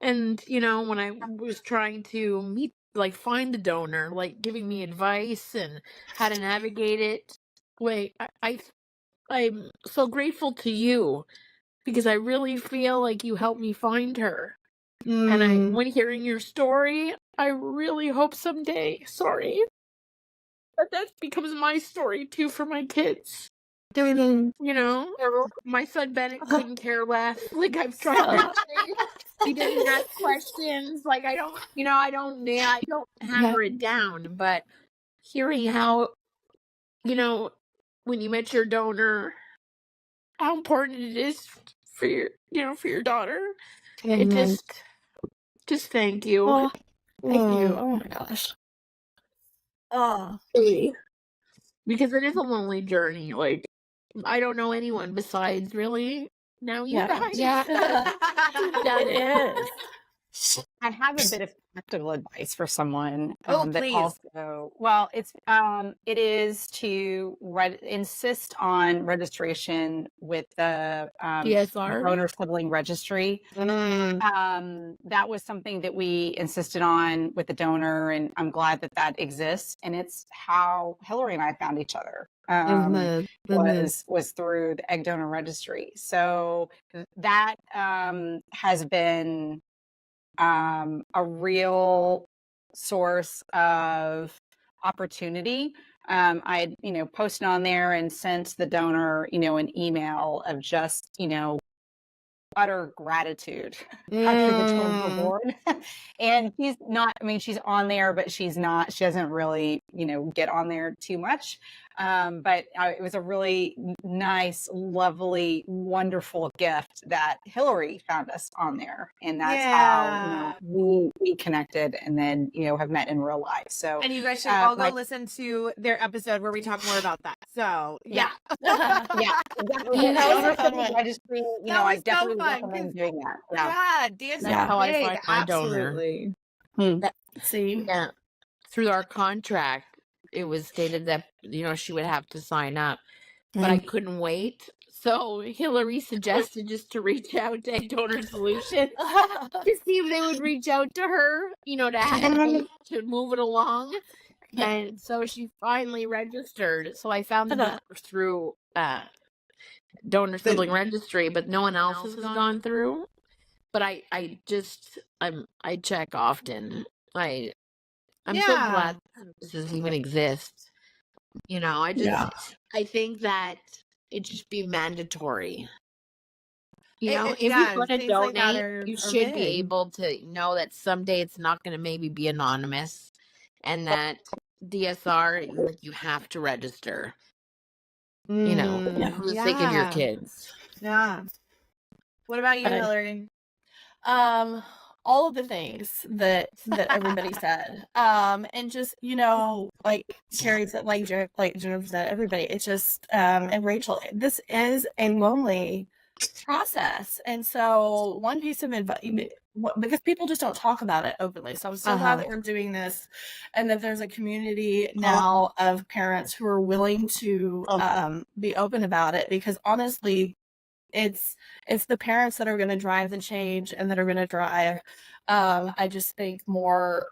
And when I was trying to find the donor, like giving me advice and how to navigate it. Wait, I'm so grateful to you, because I really feel like you helped me find her. And when hearing your story, I really hope someday, sorry, that becomes my story too for my kids. My son Bennett couldn't care less. Like, I've tried to say, he didn't ask questions. Like, I don't hammer it down. But hearing how, when you met your donor, how important it is for your daughter, it just thank you. Oh, thank you. Oh my gosh. Oh, Really. Because it is a lonely journey. Like, I don't know anyone besides really now you guys. Yeah. That is. I have a bit of practical advice for someone. Oh, that please. also, well, it is to insist on registration with the DSR. donor sibling registry. That was something that we insisted on with the donor, and I'm glad that exists. And it's how Hillary and I found each other. Was through the Egg Donor Registry. So that has been a real source of opportunity. I had, posted on there and sent the donor, an email of just, utter gratitude after the twins were born. And she's not, I mean, she's on there, but she doesn't really, get on there too much. But it was a really nice, lovely, wonderful gift that Hillary found us on there. And that's how, we connected and then, have met in real life. So, and you guys should all go listen to their episode where we talk more about that. So, yeah. Yeah, exactly. That was a fun one. Registry, That I was so definitely fun, recommend doing that. Yeah. Yeah, dance That's how I big, find my donor. absolutely. See, Yeah. Through our contract, it was stated that, she would have to sign up, but I couldn't wait. So Hillary suggested just to reach out to Egg Donor Solutions to see if they would reach out to her, to move it along. And so she finally registered. So I found the donor through Donor Sibling Registry, but no one else has gone through. But I check often. I'm so glad this even exists. I think that it should be mandatory. If you're going to things like that donate, you are should be big. able to know that someday it's not going to maybe be anonymous, and that DSR, you have to register. For the sake of your kids. Yeah. What about you, Hillary? All of the things that everybody said, and just like Carrie said, like Jennifer said, everybody. It's just and Rachel, this is a lonely process, and so one piece of advice, because people just don't talk about it openly. So I'm so glad that we're doing this, and that there's a community now of parents who are willing to be open about it. Because honestly, it's the parents that are going to drive the change and that are going to drive I just think more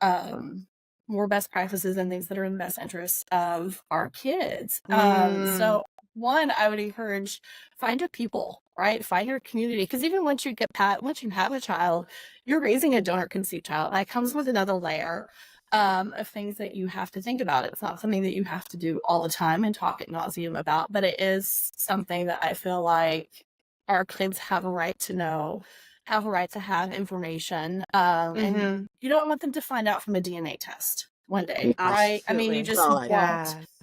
best practices and things that are in the best interest of our kids. So one, I would encourage, find your people, right? Find your community, because even once you have a child, you're raising a donor conceived child. That comes with another layer of things that you have to think about. It's not something that you have to do all the time and talk ad nauseum about, but it is something that I feel like our kids have a right to know, have a right to have information. And you don't want them to find out from a DNA test one day, right? I mean, you just won't.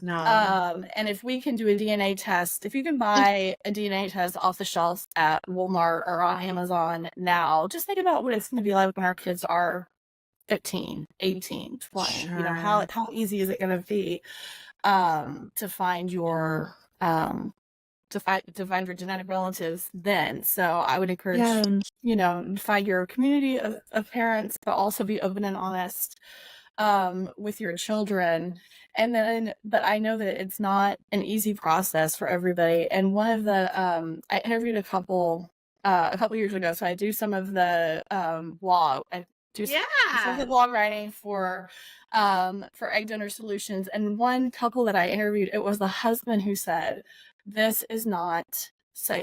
And if we can do a DNA test, if you can buy a DNA test off the shelves at Walmart or on Amazon now, just think about what it's going to be like when our kids are 15, 18, 20. Sure. How easy is it going to be to find your to find your genetic relatives then. So I would encourage, find your community of parents, but also be open and honest with your children. And then, but I know that it's not an easy process for everybody. And one of the, I interviewed a couple years ago. So I do some of the blog. I do some of the blog writing for Egg Donor Solutions. And one couple that I interviewed, it was the husband who said, this is not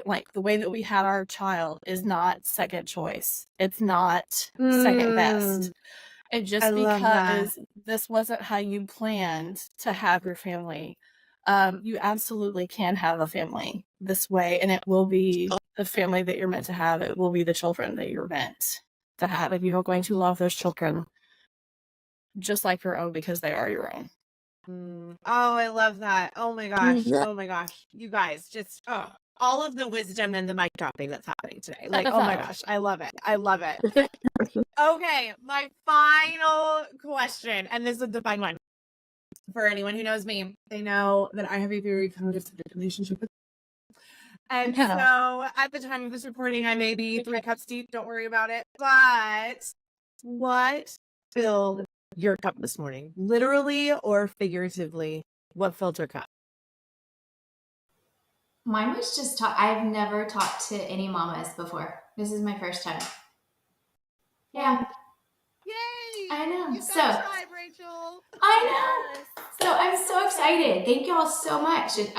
like the way that we had our child is not second choice. It's not second best. And just because this wasn't how you planned to have your family, you absolutely can have a family this way, and it will be the family that you're meant to have. It will be the children that you're meant to have, and you are going to love those children just like your own, because they are your own. Oh, I love that. Oh my gosh. Oh my gosh. You guys, just all of the wisdom and the mic dropping that's happening today. Like, oh my gosh, I love it. I love it. Okay, my final question, and this is the fine one. For anyone who knows me, they know that I have a very codependent relationship with. And so at the time of this recording, I may be 3 cups deep. Don't worry about it. But what filled your cup this morning? Literally or figuratively, what filled your cup? Mine was just I've never talked to any mamas before. This is my first time. Yeah. Yay! I know. You got tribe, Rachel. I know. So I'm so excited. Thank y'all so much. It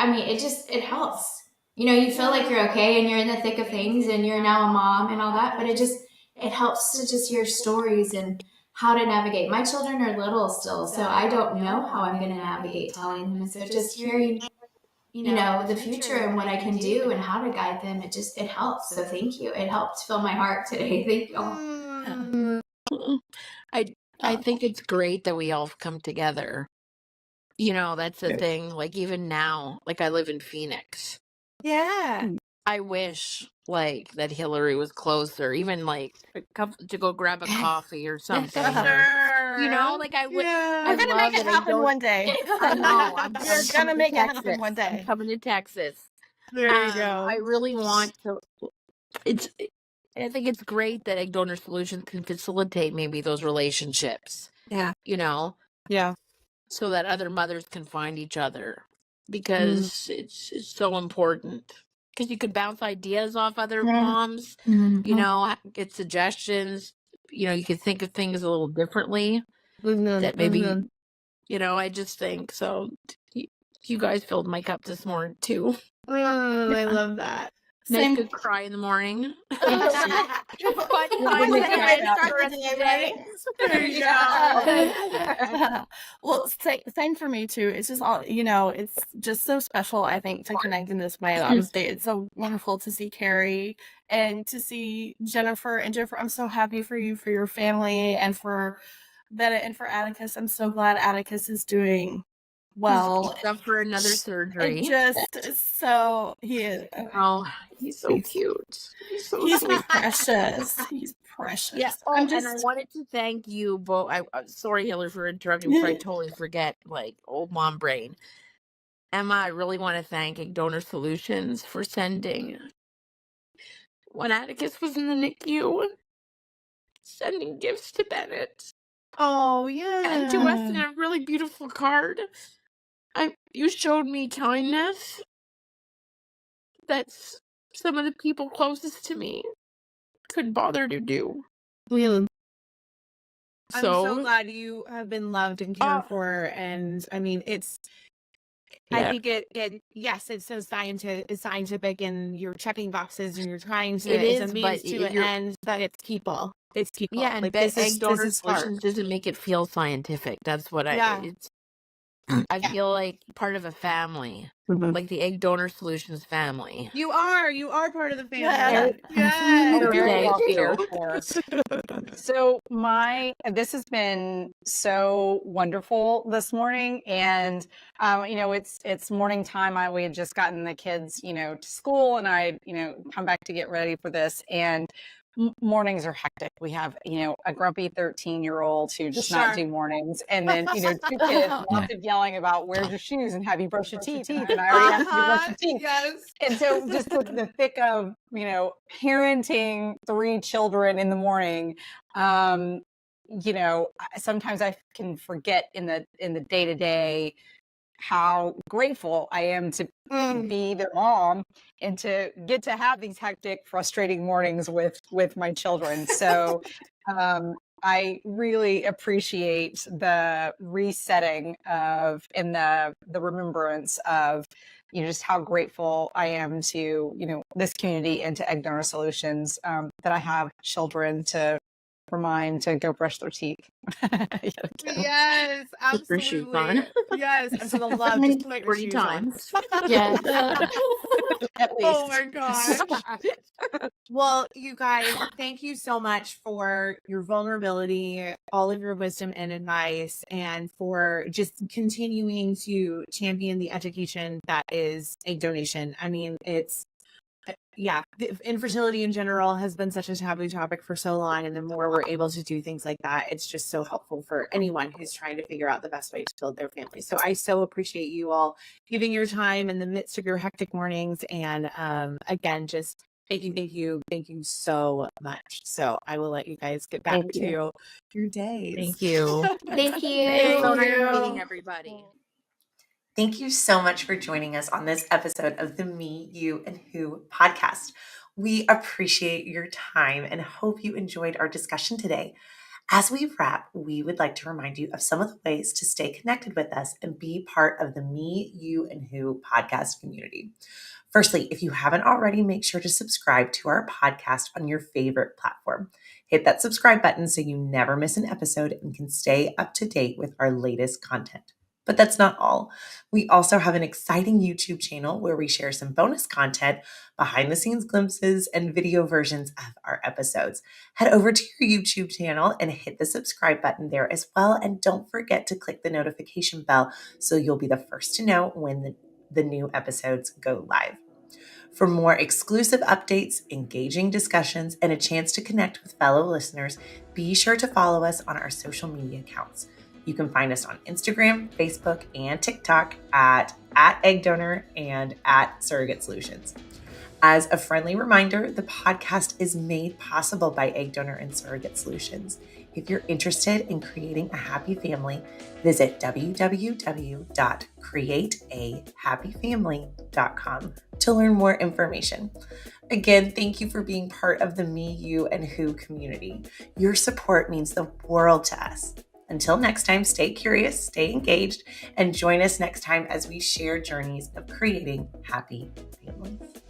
helps. You feel like you're okay and you're in the thick of things and you're now a mom and all that, but it helps to just hear stories and how to navigate. My children are little still, so I don't know how I'm going to navigate telling them. And so just hearing, the future and what I can do and how to guide them, it helps. So thank you. It helped fill my heart today. Thank you. I think it's great that we all come together. That's the thing. Like, even now, like, I live in Phoenix. Yeah. I wish, like, that Hillary was closer, even, like, to go grab a coffee or something. Sure. Like, I would. Yeah. We're I gonna love make it that I happen don't. one day. I know. I'm We're gonna coming to make it happen Texas. one day. I'm coming to Texas. There you go. I really want to. It's. I think it's great that Egg Donor Solutions can facilitate maybe those relationships. Yeah. Yeah. So that other mothers can find each other, because it's so important. Because you could bounce ideas off other moms, get suggestions. You could think of things a little differently. That maybe, I just think so. You guys filled my cup this morning too. I love that. Nice Same. good cry in the morning. Fun Good times way to to start the day, right? There you go. Well, same for me too. It's just all, it's just so special, I think, to connect in this way. Honestly, it's so wonderful to see Carrie and to see Jennifer. And Jennifer, I'm so happy for you, for your family, and for Bennett and for Atticus. I'm so glad Atticus is doing well. He's up for another surgery. It just so he is. Oh, he's so cute. He's so He's sweet. precious. He's precious. Yeah. And I wanted to thank you both. I'm sorry, Hillary, for interrupting, before I totally forget, like, old mom brain. Emma, I really want to thank Egg Donor Solutions for sending, when Atticus was in the NICU, sending gifts to Bennett Oh, yeah. and to us in a really beautiful card. You showed me kindness. That's some of the people closest to me could bother to do. I'm so glad you have been loved and cared for. And I mean, I think yes, it's so scientific, and you're checking boxes and you're trying to, it's a means to an end, but it's people. It's people. Yeah, and like, Egg Donor this is hard. Solutions doesn't make it feel scientific. That's what I feel like part of a family, like the Egg Donor Solutions family. You are part of the family. Yeah. Yes. Very well Thank you. cared for. So this has been so wonderful this morning, and it's morning time. We had just gotten the kids to school, and I come back to get ready for this, and mornings are hectic. We have a grumpy 13-year-old who does not do mornings, and then 2 kids, lots of yelling about where's your shoes and have you brushed your teeth, and I already have you brush your teeth. Yes. And so just the thick of parenting 3 children in the morning, sometimes I can forget in the day-to-day how grateful I am to be their mom and to get to have these hectic, frustrating mornings with my children. So I really appreciate the resetting of, and the remembrance of, just how grateful I am to, this community and to Egg Donor Solutions, that I have children to remind to go brush their teeth. Yes, absolutely. Yes, and for the love, just put your 40 shoes on. times. Yeah. At least. Oh my gosh. Well, you guys, thank you so much for your vulnerability, all of your wisdom and advice, and for just continuing to champion the education that is egg donation. I mean, infertility in general has been such a taboo topic for so long, and the more we're able to do things like that, it's just so helpful for anyone who's trying to figure out the best way to build their family. So I so appreciate you all giving your time in the midst of your hectic mornings, and again, just thank you so much. So I will let you guys get back to your days. Thank you. Thank you. It's so nice meeting everybody. Thank you so much for joining us on this episode of the Me, You, and Who podcast. We appreciate your time and hope you enjoyed our discussion today. As we wrap, we would like to remind you of some of the ways to stay connected with us and be part of the Me, You, and Who podcast community. Firstly, if you haven't already, make sure to subscribe to our podcast on your favorite platform. Hit that subscribe button so you never miss an episode and can stay up to date with our latest content. But that's not all. We also have an exciting YouTube channel where we share some bonus content, behind the scenes glimpses, and video versions of our episodes. Head over to your YouTube channel and hit the subscribe button there as well. And don't forget to click the notification bell so you'll be the first to know when the new episodes go live. For more exclusive updates, engaging discussions, and a chance to connect with fellow listeners, be sure to follow us on our social media accounts. You can find us on Instagram, Facebook, and TikTok at Egg Donor and at Surrogate Solutions. As a friendly reminder, the podcast is made possible by Egg Donor and Surrogate Solutions. If you're interested in creating a happy family, visit www.createahappyfamily.com to learn more information. Again, thank you for being part of the Me, You, and Who community. Your support means the world to us. Until next time, stay curious, stay engaged, and join us next time as we share journeys of creating happy families.